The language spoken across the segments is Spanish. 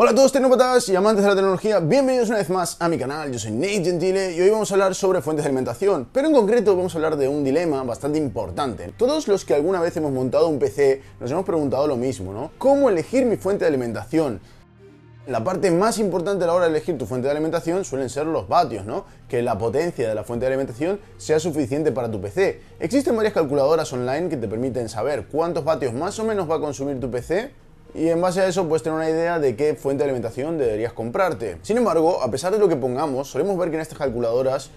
Hola a todos tecnópatas y amantes de la tecnología, bienvenidos una vez más a mi canal. Yo soy Nate Gentile y hoy vamos a hablar sobre fuentes de alimentación, pero en concreto vamos a hablar de un dilema bastante importante. Todos los que alguna vez hemos montado un PC nos hemos preguntado lo mismo, ¿no? ¿Cómo elegir mi fuente de alimentación? La parte más importante a la hora de elegir tu fuente de alimentación suelen ser los vatios, ¿no? Que la potencia de la fuente de alimentación sea suficiente para tu PC. Existen varias calculadoras online que te permiten saber cuántos vatios más o menos va a consumir tu PC y en base a eso puedes tener una idea de qué fuente de alimentación deberías comprarte. Sin embargo, a pesar de lo que pongamos, solemos ver que en estas calculadoras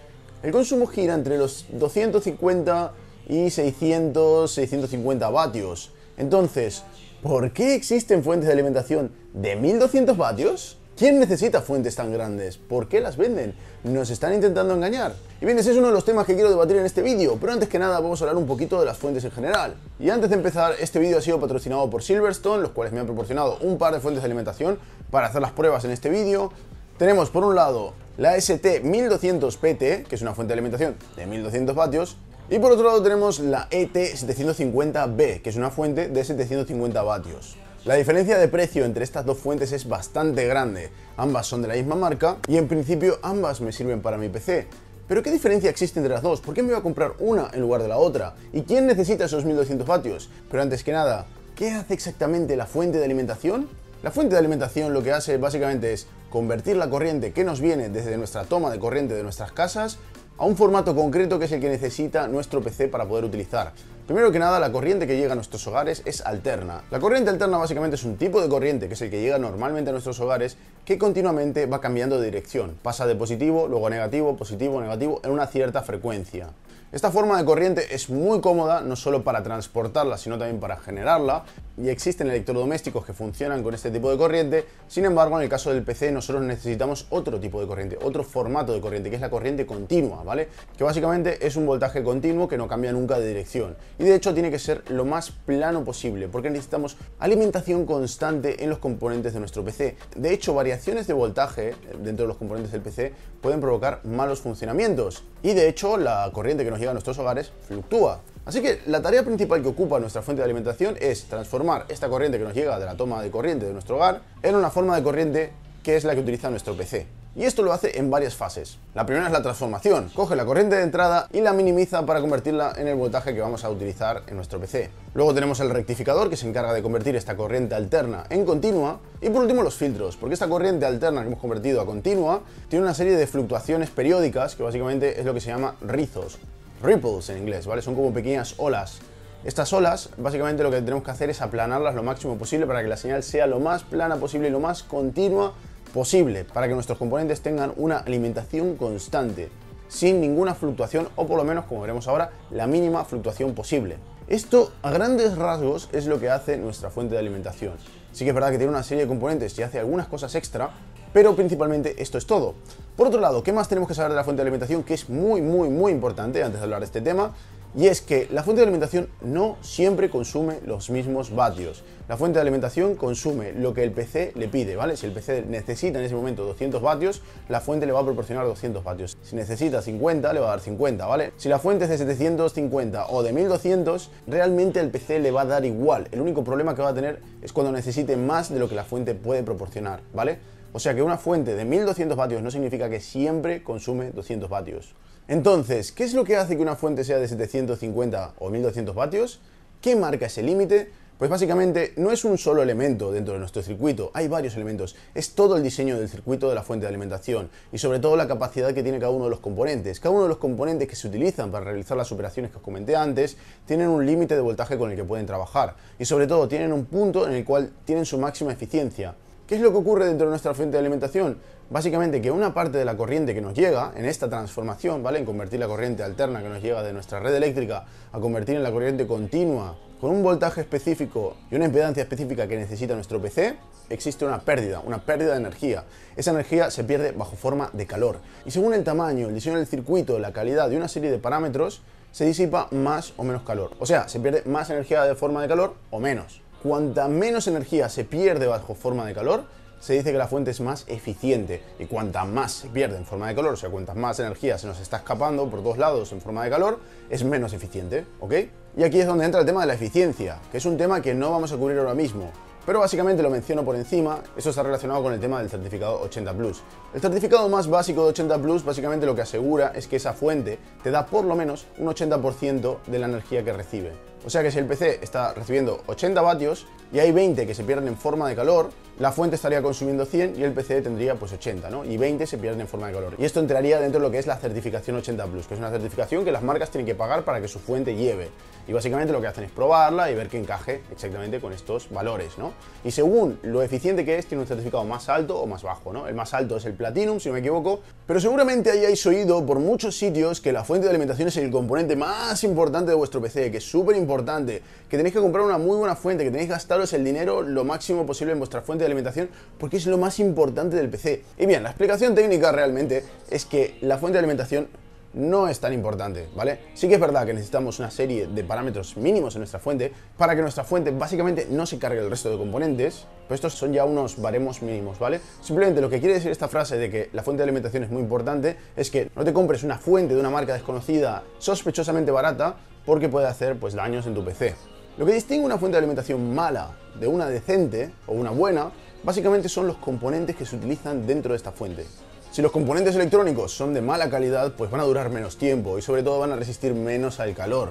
el consumo gira entre los 250 y 650 vatios. Entonces, ¿por qué existen fuentes de alimentación de 1200 vatios? ¿Quién necesita fuentes tan grandes? ¿Por qué las venden? ¿Nos están intentando engañar? Y bien, ese es uno de los temas que quiero debatir en este vídeo, pero antes que nada vamos a hablar un poquito de las fuentes en general. Y antes de empezar, este vídeo ha sido patrocinado por Silverstone, los cuales me han proporcionado un par de fuentes de alimentación para hacer las pruebas en este vídeo. Tenemos por un lado la ST1200PT, que es una fuente de alimentación de 1200 vatios, y por otro lado tenemos la ET750B, que es una fuente de 750 vatios. La diferencia de precio entre estas dos fuentes es bastante grande. Ambas son de la misma marca y en principio ambas me sirven para mi PC. Pero ¿qué diferencia existe entre las dos? ¿Por qué me voy a comprar una en lugar de la otra? ¿Y quién necesita esos 1200 vatios? Pero antes que nada, ¿qué hace exactamente la fuente de alimentación? La fuente de alimentación lo que hace básicamente es convertir la corriente que nos viene desde nuestra toma de corriente de nuestras casas a un formato concreto que es el que necesita nuestro PC para poder utilizar. Primero que nada, la corriente que llega a nuestros hogares es alterna. La corriente alterna básicamente es un tipo de corriente que es el que llega normalmente a nuestros hogares que continuamente va cambiando de dirección. Pasa de positivo, luego a negativo, positivo, negativo en una cierta frecuencia. Esta forma de corriente es muy cómoda, no solo para transportarla, sino también para generarla, y existen electrodomésticos que funcionan con este tipo de corriente. Sin embargo, en el caso del PC, nosotros necesitamos otro tipo de corriente, otro formato de corriente, que es la corriente continua, ¿vale? Que básicamente es un voltaje continuo que no cambia nunca de dirección. Y de hecho tiene que ser lo más plano posible, porque necesitamos alimentación constante en los componentes de nuestro PC. De hecho, variaciones de voltaje dentro de los componentes del PC pueden provocar malos funcionamientos. Y de hecho, la corriente que nos llega a nuestros hogares fluctúa. Así que la tarea principal que ocupa nuestra fuente de alimentación es transformar esta corriente que nos llega de la toma de corriente de nuestro hogar en una forma de corriente que es la que utiliza nuestro PC. Y esto lo hace en varias fases. La primera es la transformación. Coge la corriente de entrada y la minimiza para convertirla en el voltaje que vamos a utilizar en nuestro PC. Luego tenemos el rectificador, que se encarga de convertir esta corriente alterna en continua. Y por último los filtros, porque esta corriente alterna que hemos convertido a continua tiene una serie de fluctuaciones periódicas que básicamente es lo que se llama rizos. Ripples en inglés, ¿vale? Son como pequeñas olas. Estas olas, básicamente lo que tenemos que hacer es aplanarlas lo máximo posible para que la señal sea lo más plana posible y lo más continua posible, para que nuestros componentes tengan una alimentación constante, sin ninguna fluctuación, o por lo menos, como veremos ahora, la mínima fluctuación posible. Esto, a grandes rasgos, es lo que hace nuestra fuente de alimentación. Sí que es verdad que tiene una serie de componentes y hace algunas cosas extra, pero principalmente esto es todo. Por otro lado, ¿qué más tenemos que saber de la fuente de alimentación? Que es muy importante antes de hablar de este tema. Y es que la fuente de alimentación no siempre consume los mismos vatios. La fuente de alimentación consume lo que el PC le pide, ¿vale? Si el PC necesita en ese momento 200 vatios, la fuente le va a proporcionar 200 vatios. Si necesita 50, le va a dar 50, ¿vale? Si la fuente es de 750 o de 1200, realmente el PC le va a dar igual. El único problema que va a tener es cuando necesite más de lo que la fuente puede proporcionar, ¿vale? O sea que una fuente de 1200 vatios no significa que siempre consume 200 vatios. Entonces, ¿qué es lo que hace que una fuente sea de 750 o 1200 vatios? ¿Qué marca ese límite? Pues básicamente no es un solo elemento dentro de nuestro circuito, hay varios elementos. Es todo el diseño del circuito de la fuente de alimentación y sobre todo la capacidad que tiene cada uno de los componentes. Cada uno de los componentes que se utilizan para realizar las operaciones que os comenté antes tienen un límite de voltaje con el que pueden trabajar y sobre todo tienen un punto en el cual tienen su máxima eficiencia. ¿Qué es lo que ocurre dentro de nuestra fuente de alimentación? Básicamente que una parte de la corriente que nos llega en esta transformación, ¿vale? En convertir la corriente alterna que nos llega de nuestra red eléctrica a convertir en la corriente continua con un voltaje específico y una impedancia específica que necesita nuestro PC, existe una pérdida de energía. Esa energía se pierde bajo forma de calor. Y según el tamaño, el diseño del circuito, la calidad y una serie de parámetros, se disipa más o menos calor. O sea, se pierde más energía de forma de calor o menos. Cuanta menos energía se pierde bajo forma de calor, se dice que la fuente es más eficiente, y cuanta más se pierde en forma de calor, o sea, cuanta más energía se nos está escapando por todos lados en forma de calor, es menos eficiente, ¿ok? Y aquí es donde entra el tema de la eficiencia, que es un tema que no vamos a cubrir ahora mismo. pero básicamente lo menciono por encima. Esto está relacionado con el tema del certificado 80 Plus. El certificado más básico de 80 Plus básicamente lo que asegura es que esa fuente te da por lo menos un 80% de la energía que recibe. O sea que si el PC está recibiendo 80 vatios y hay 20 que se pierden en forma de calor, la fuente estaría consumiendo 100 y el PC tendría pues 80, ¿no? Y 20 se pierden en forma de calor. Y esto entraría dentro de lo que es la certificación 80 Plus, que es una certificación que las marcas tienen que pagar para que su fuente lleve. Y básicamente lo que hacen es probarla y ver que encaje exactamente con estos valores, ¿no? Y según lo eficiente que es, tiene un certificado más alto o más bajo, ¿no? El más alto es el Platinum, si no me equivoco, pero seguramente hayáis oído por muchos sitios que la fuente de alimentación es el componente más importante de vuestro PC, que es súper importante, que tenéis que comprar una muy buena fuente, que tenéis que gastaros el dinero lo máximo posible en vuestra fuente de alimentación, porque es lo más importante del PC. Y bien, la explicación técnica realmente es que la fuente de alimentación no es tan importante, ¿vale? Sí que es verdad que necesitamos una serie de parámetros mínimos en nuestra fuente para que nuestra fuente básicamente no se cargue el resto de componentes, pero estos son ya unos baremos mínimos, ¿vale? Simplemente lo que quiere decir esta frase de que la fuente de alimentación es muy importante es que no te compres una fuente de una marca desconocida sospechosamente barata porque puede hacer pues daños en tu PC. Lo que distingue una fuente de alimentación mala de una decente o una buena básicamente son los componentes que se utilizan dentro de esta fuente. Si los componentes electrónicos son de mala calidad, pues van a durar menos tiempo y sobre todo van a resistir menos al calor.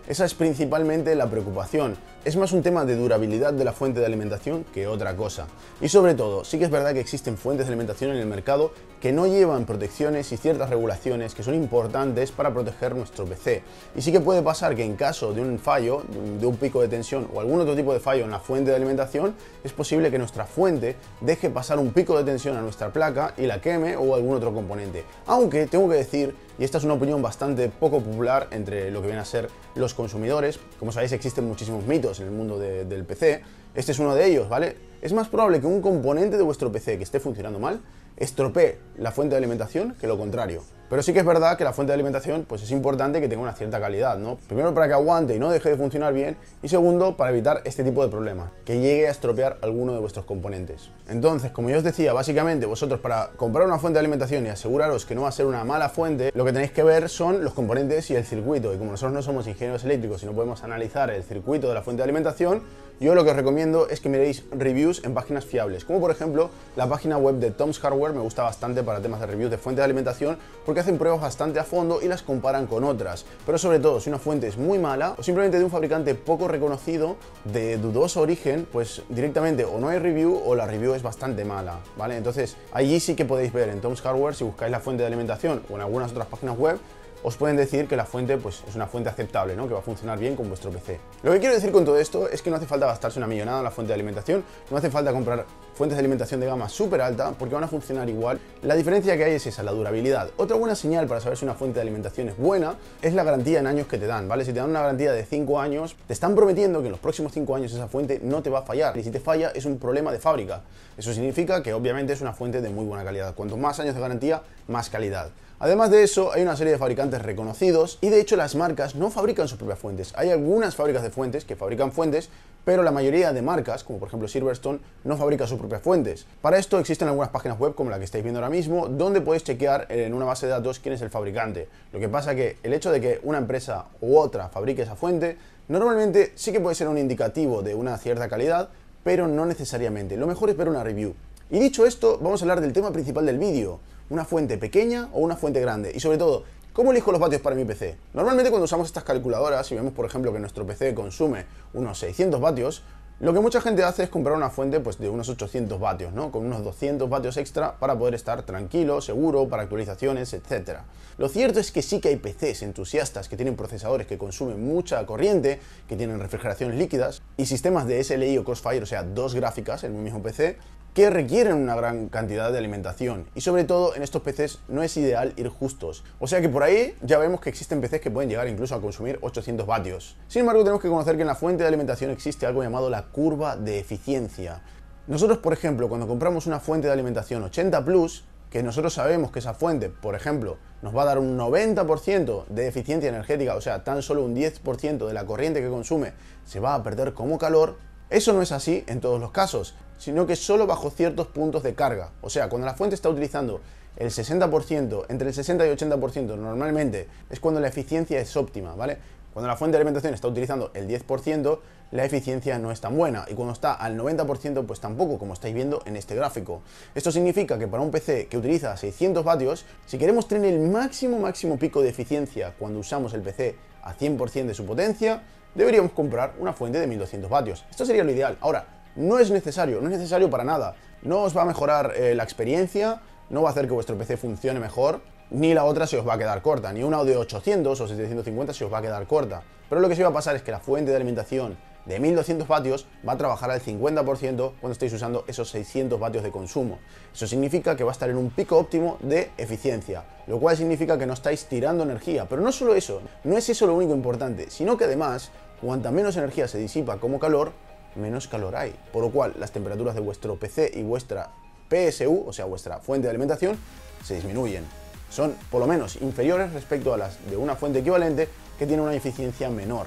Esa es principalmente la preocupación. Es más un tema de durabilidad de la fuente de alimentación que otra cosa. Y sobre todo, sí que es verdad que existen fuentes de alimentación en el mercado que no llevan protecciones y ciertas regulaciones que son importantes para proteger nuestro PC. Y sí que puede pasar que en caso de un fallo, de un pico de tensión o algún otro tipo de fallo en la fuente de alimentación, es posible que nuestra fuente deje pasar un pico de tensión a nuestra placa y la queme o algún otro componente. Aunque tengo que decir, y esta es una opinión bastante poco popular entre lo que vienen a ser los consumidores, como sabéis existen muchísimos mitos en el mundo del PC, este es uno de ellos, ¿vale? Es más probable que un componente de vuestro PC que esté funcionando mal estropee la fuente de alimentación que lo contrario. Pero sí que es verdad que la fuente de alimentación pues es importante que tenga una cierta calidad, ¿no? Primero para que aguante y no deje de funcionar bien y segundo para evitar este tipo de problemas, que llegue a estropear alguno de vuestros componentes. Entonces, como yo os decía, básicamente vosotros para comprar una fuente de alimentación y aseguraros que no va a ser una mala fuente, lo que tenéis que ver son los componentes y el circuito. Y como nosotros no somos ingenieros eléctricos y no podemos analizar el circuito de la fuente de alimentación, yo lo que os recomiendo es que miréis reviews en páginas fiables, como por ejemplo la página web de Tom's Hardware. Me gusta bastante para temas de reviews de fuente de alimentación porque hacen pruebas bastante a fondo y las comparan con otras. Pero sobre todo, si una fuente es muy mala o simplemente de un fabricante poco reconocido, de dudoso origen, pues directamente o no hay review o la review es bastante mala, ¿vale? Entonces allí sí que podéis ver en Tom's Hardware, si buscáis la fuente de alimentación o en algunas otras páginas web, os pueden decir que la fuente pues, es una fuente aceptable, ¿no? Que va a funcionar bien con vuestro PC. Lo que quiero decir con todo esto es que no hace falta gastarse una millonada en la fuente de alimentación, no hace falta comprar fuentes de alimentación de gama súper alta porque van a funcionar igual. La diferencia que hay es esa, la durabilidad. Otra buena señal para saber si una fuente de alimentación es buena es la garantía en años que te dan, ¿vale? Si te dan una garantía de 5 años, te están prometiendo que en los próximos 5 años esa fuente no te va a fallar y si te falla es un problema de fábrica. Eso significa que obviamente es una fuente de muy buena calidad. Cuanto más años de garantía, más calidad. Además de eso, hay una serie de fabricantes reconocidos y de hecho las marcas no fabrican sus propias fuentes. Hay algunas fábricas de fuentes que fabrican fuentes, pero la mayoría de marcas, como por ejemplo Silverstone, no fabrica sus propias fuentes. Para esto existen algunas páginas web como la que estáis viendo ahora mismo, donde podéis chequear en una base de datos quién es el fabricante. Lo que pasa que el hecho de que una empresa u otra fabrique esa fuente, normalmente sí que puede ser un indicativo de una cierta calidad, pero no necesariamente. Lo mejor es ver una review. Y dicho esto, vamos a hablar del tema principal del vídeo. ¿Una fuente pequeña o una fuente grande? Y sobre todo, ¿cómo elijo los vatios para mi PC? Normalmente cuando usamos estas calculadoras y vemos por ejemplo que nuestro PC consume unos 600 vatios, lo que mucha gente hace es comprar una fuente pues, de unos 800 vatios, ¿no? Con unos 200 vatios extra para poder estar tranquilo, seguro, para actualizaciones, etc. Lo cierto es que sí que hay PCs entusiastas que tienen procesadores que consumen mucha corriente, que tienen refrigeraciones líquidas y sistemas de SLI o Crossfire, o sea, dos gráficas en un mismo PC, que requieren una gran cantidad de alimentación y sobre todo en estos PCs no es ideal ir justos, o sea que por ahí ya vemos que existen PCs que pueden llegar incluso a consumir 800 vatios. Sin embargo, tenemos que conocer que en la fuente de alimentación existe algo llamado la curva de eficiencia. Nosotros, por ejemplo, cuando compramos una fuente de alimentación 80 Plus, que nosotros sabemos que esa fuente, por ejemplo, nos va a dar un 90% de eficiencia energética, o sea, tan solo un 10% de la corriente que consume se va a perder como calor. Eso no es así en todos los casos, sino que solo bajo ciertos puntos de carga. O sea, cuando la fuente está utilizando el 60%, entre el 60 y 80% normalmente, es cuando la eficiencia es óptima, ¿vale? Cuando la fuente de alimentación está utilizando el 10%, la eficiencia no es tan buena, y cuando está al 90%, pues tampoco, como estáis viendo en este gráfico. Esto significa que para un PC que utiliza 600 vatios, si queremos tener el máximo pico de eficiencia cuando usamos el PC a 100% de su potencia, deberíamos comprar una fuente de 1200 vatios. Esto sería lo ideal. Ahora, no es necesario para nada. No os va a mejorar la experiencia, no va a hacer que vuestro PC funcione mejor, ni la otra se os va a quedar corta, ni una de 800 o 750 se os va a quedar corta. Pero lo que sí va a pasar es que la fuente de alimentación de 1200 vatios va a trabajar al 50% cuando estéis usando esos 600 vatios de consumo. Eso significa que va a estar en un pico óptimo de eficiencia, lo cual significa que no estáis tirando energía. Pero no solo eso, no es eso lo único importante, sino que además, cuanta menos energía se disipa como calor, menos calor hay. Por lo cual, las temperaturas de vuestro PC y vuestra PSU, o sea, vuestra fuente de alimentación, se disminuyen. Son por lo menos inferiores respecto a las de una fuente equivalente que tiene una eficiencia menor.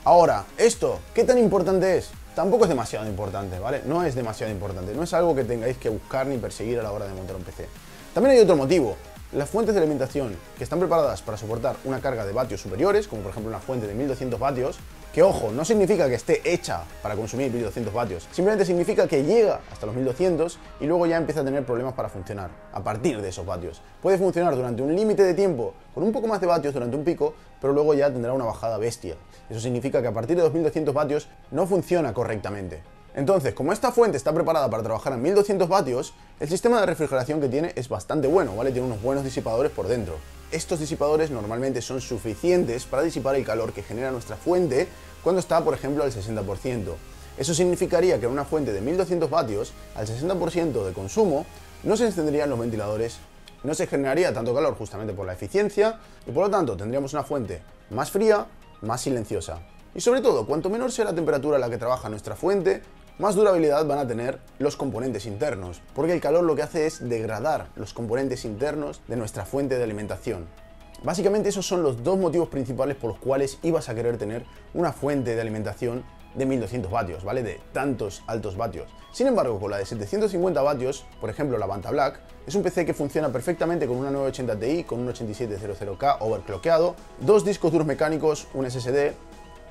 Ahora, ¿esto qué tan importante es? Tampoco es demasiado importante, ¿vale? No es demasiado importante, no es algo que tengáis que buscar ni perseguir a la hora de montar un PC. También hay otro motivo. Las fuentes de alimentación que están preparadas para soportar una carga de vatios superiores, como por ejemplo una fuente de 1200 vatios, que ojo, no significa que esté hecha para consumir 1200 vatios, simplemente significa que llega hasta los 1200 y luego ya empieza a tener problemas para funcionar a partir de esos vatios. Puede funcionar durante un límite de tiempo con un poco más de vatios durante un pico, pero luego ya tendrá una bajada bestia. Eso significa que a partir de 2200 vatios no funciona correctamente. Entonces, como esta fuente está preparada para trabajar a 1200 vatios, el sistema de refrigeración que tiene es bastante bueno, ¿vale? Tiene unos buenos disipadores por dentro. Estos disipadores normalmente son suficientes para disipar el calor que genera nuestra fuente cuando está, por ejemplo, al 60%. Eso significaría que en una fuente de 1200 vatios, al 60% de consumo, no se encenderían los ventiladores, no se generaría tanto calor justamente por la eficiencia, y por lo tanto tendríamos una fuente más fría, más silenciosa. Y sobre todo, cuanto menor sea la temperatura a la que trabaja nuestra fuente, más durabilidad van a tener los componentes internos, porque el calor lo que hace es degradar los componentes internos de nuestra fuente de alimentación. Básicamente esos son los dos motivos principales por los cuales ibas a querer tener una fuente de alimentación de 1200 vatios, ¿vale? De tantos altos vatios. Sin embargo, con la de 750 vatios, por ejemplo la Vantablack, es un PC que funciona perfectamente con una 980 Ti, con un 8700K overclockeado, dos discos duros mecánicos, un SSD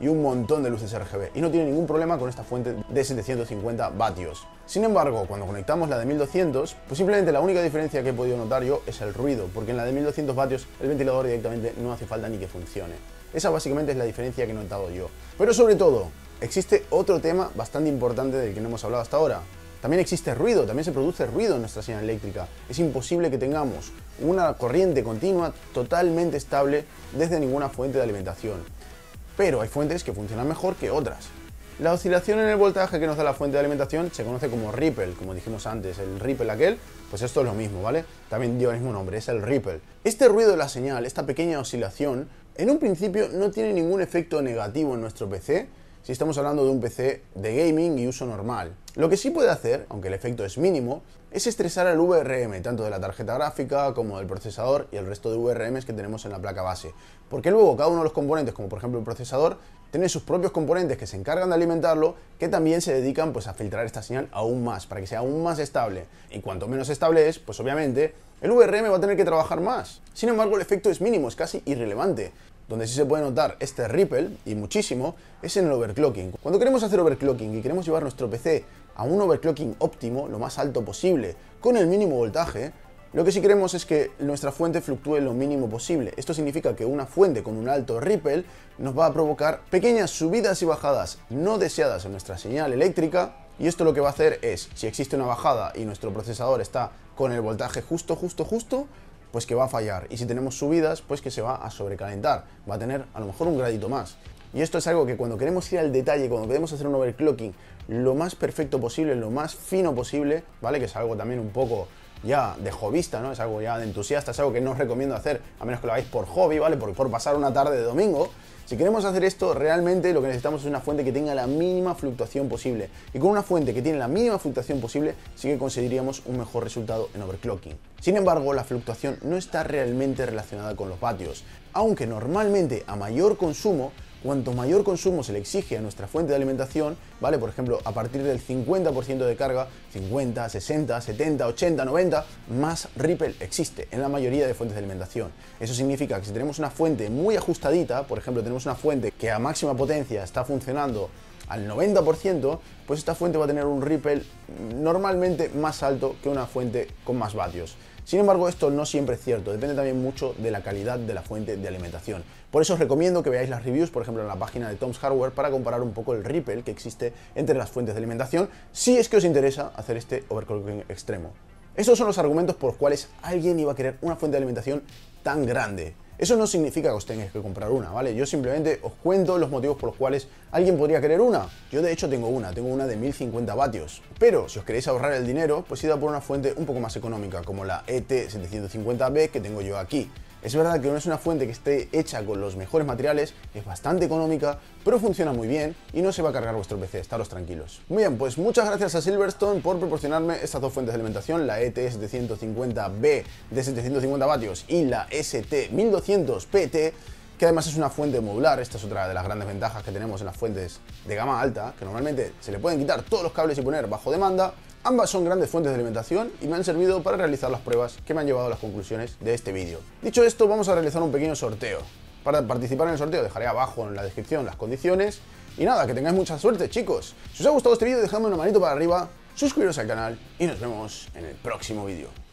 y un montón de luces RGB, y no tiene ningún problema con esta fuente de 750 vatios. Sin embargo, cuando conectamos la de 1200, pues simplemente la única diferencia que he podido notar yo es el ruido, porque en la de 1200 vatios el ventilador directamente no hace falta ni que funcione. Esa básicamente es la diferencia que he notado yo. Pero sobre todo, existe otro tema bastante importante del que no hemos hablado hasta ahora. También existe ruido, también se produce ruido en nuestra señal eléctrica. Es imposible que tengamos una corriente continua totalmente estable desde ninguna fuente de alimentación. Pero hay fuentes que funcionan mejor que otras. La oscilación en el voltaje que nos da la fuente de alimentación se conoce como ripple, como dijimos antes, el ripple aquel, pues esto es lo mismo, ¿vale? También lleva el mismo nombre, es el ripple. Este ruido de la señal, esta pequeña oscilación, en un principio no tiene ningún efecto negativo en nuestro PC, si estamos hablando de un PC de gaming y uso normal. Lo que sí puede hacer, aunque el efecto es mínimo, es estresar al VRM, tanto de la tarjeta gráfica como del procesador y el resto de VRMs que tenemos en la placa base. Porque luego cada uno de los componentes, como por ejemplo el procesador, tiene sus propios componentes que se encargan de alimentarlo, que también se dedican pues a filtrar esta señal aún más, para que sea aún más estable. Y cuanto menos estable es, pues obviamente, el VRM va a tener que trabajar más. Sin embargo, el efecto es mínimo, es casi irrelevante. Donde sí se puede notar este ripple, y muchísimo, es en el overclocking. Cuando queremos hacer overclocking y queremos llevar nuestro PC a un overclocking óptimo, lo más alto posible, con el mínimo voltaje, lo que sí queremos es que nuestra fuente fluctúe lo mínimo posible. Esto significa que una fuente con un alto ripple nos va a provocar pequeñas subidas y bajadas no deseadas en nuestra señal eléctrica, y esto lo que va a hacer es, si existe una bajada y nuestro procesador está con el voltaje justo, pues que va a fallar, y si tenemos subidas, pues que se va a sobrecalentar, va a tener a lo mejor un gradito más. Y esto es algo que cuando queremos ir al detalle, cuando queremos hacer un overclocking lo más perfecto posible, lo más fino posible, ¿vale? Que es algo también un poco ya de hobbyista, ¿no? Es algo ya de entusiasta, es algo que no os recomiendo hacer, a menos que lo hagáis por hobby, ¿vale? Por pasar una tarde de domingo. Si queremos hacer esto, realmente lo que necesitamos es una fuente que tenga la mínima fluctuación posible. Y con una fuente que tiene la mínima fluctuación posible, sí que conseguiríamos un mejor resultado en overclocking. Sin embargo, la fluctuación no está realmente relacionada con los vatios, aunque normalmente a mayor consumo, cuanto mayor consumo se le exige a nuestra fuente de alimentación, ¿vale? Por ejemplo, a partir del 50% de carga, 50, 60, 70, 80, 90, más ripple existe en la mayoría de fuentes de alimentación. Eso significa que si tenemos una fuente muy ajustadita, por ejemplo, tenemos una fuente que a máxima potencia está funcionando al 90%, pues esta fuente va a tener un ripple normalmente más alto que una fuente con más vatios. Sin embargo, esto no siempre es cierto, depende también mucho de la calidad de la fuente de alimentación. Por eso os recomiendo que veáis las reviews, por ejemplo, en la página de Tom's Hardware, para comparar un poco el ripple que existe entre las fuentes de alimentación, si es que os interesa hacer este overclocking extremo. Estos son los argumentos por los cuales alguien iba a querer una fuente de alimentación tan grande. Eso no significa que os tengáis que comprar una, ¿vale? Yo simplemente os cuento los motivos por los cuales alguien podría querer una. Yo de hecho tengo una de 1050 vatios. Pero si os queréis ahorrar el dinero, pues id a por una fuente un poco más económica, como la ET750B que tengo yo aquí. Es verdad que no es una fuente que esté hecha con los mejores materiales, es bastante económica, pero funciona muy bien y no se va a cargar vuestro PC, estaros tranquilos. Muy bien, pues muchas gracias a Silverstone por proporcionarme estas dos fuentes de alimentación, la ET750B de 750 vatios y la ST1200PT, que además es una fuente modular. Esta es otra de las grandes ventajas que tenemos en las fuentes de gama alta, que normalmente se le pueden quitar todos los cables y poner bajo demanda. Ambas son grandes fuentes de alimentación y me han servido para realizar las pruebas que me han llevado a las conclusiones de este vídeo. Dicho esto, vamos a realizar un pequeño sorteo. Para participar en el sorteo dejaré abajo en la descripción las condiciones. Y nada, que tengáis mucha suerte, chicos. Si os ha gustado este vídeo, dejadme una manito para arriba, suscribiros al canal y nos vemos en el próximo vídeo.